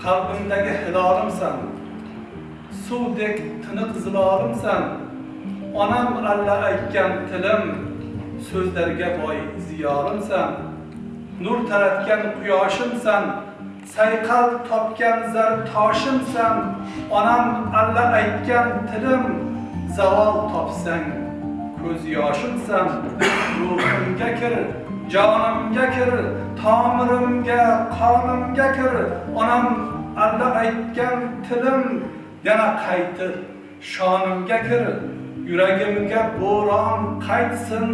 Kalbimdagi hilolimsan, suvdek tiniq zilolimsan. Onam alla aytgan tilim, so'zlarga boy ziyorimsan. Nur taratgan quyoshimsan, sayqal topgan zar toshimsan. Onam alla aytgan tilim, zavol topsang ko'z yoshimsan. Ruhimga kir, jonimga kir, tomirimga, qonimga kir. Onam alla aytgan tilim, yana qaytib shonimga kir. Yuragimga bo'ron qaytsin,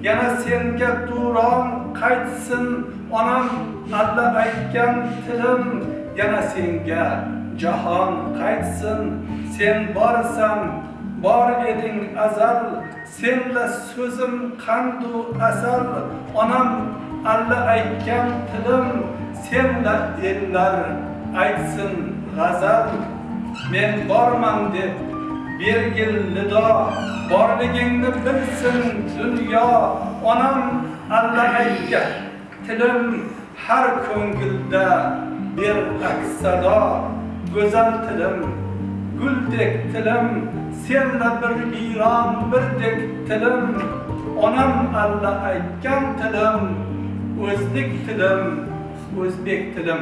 yana senga turon qaytsin. Onam alla aytgan tilim, yana senga jahon qaytsin. Sen borsan, bor eding azal, senla so'zim qandu asal. Onam alla aytgan tilim, senla ellar aytsin g'azal. Men borman deb bergil nido, borligingni bilsin dunyo. Onam alla aytgan tilim, har ko'ngilda ber aks-sado. Go'zal tilim, guldek tilim, senla bir viron birdek tilim. Onam alla aytgan tilim, o'zlik tilim, o'zbek tilim.